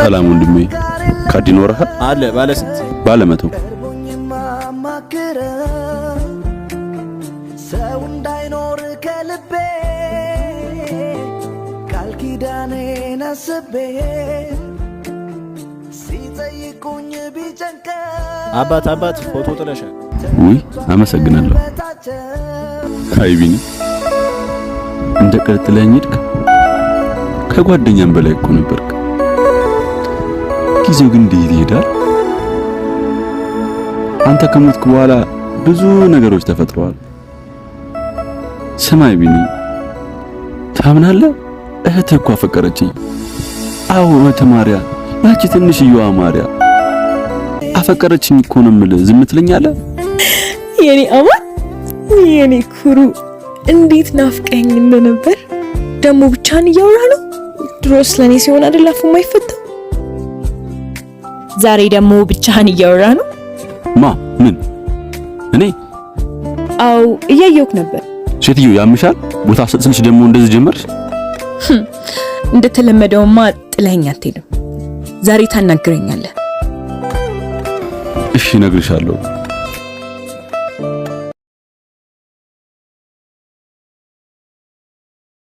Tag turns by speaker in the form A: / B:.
A: ሰላም ወንድሜ ካርድ ይኖርሃል?
B: አለ ባለ ስንት?
A: ባለ 100
C: ሰው እንዳይኖር ከልቤ ቃል ኪዳኔን አስቤ ሲጠይቁኝ ቢጨንቀ
B: አባት ፎቶ ጥለሻል።
A: ውይ አመሰግናለሁ። አይ ቢኒ እንደ ቀርጥለኝ ሄድክ። ከጓደኛም በላይ እኮ ነበርክ። ጊዜው ግን እንዴት ይሄዳል። አንተ ከሞትክ በኋላ ብዙ ነገሮች ተፈጥረዋል። ሰማይ ቢኒ ታምናለህ? እህትህ እኮ አፈቀረችኝ። አዎ እህት ማርያ፣ ያቺ ትንሽዬዋ ማርያ አፈቀረችኝ እኮ ነው የምልህ። ዝም ትለኛለህ?
D: የኔ አማን፣ የኔ ኩሩ፣ እንዴት ናፍቀኝ እንደነበር። ደሞ ብቻህን እያወራህ ነው? ድሮስ ለኔ ሲሆን አይደል አፉ የማይፈታው? ዛሬ ደግሞ ብቻህን እያወራህ ነው?
A: ምን? እኔ?
D: አው እያየሁህ ነበር።
A: ሴትዮ ያምሻል? ቦታ ስልሽ ደግሞ እንደዚህ ጀመርሽ?
D: እንደተለመደውማ ጥለኸኝ አትሄድም። ዛሬ ታናግረኛለህ።
A: እሺ እነግርሻለሁ።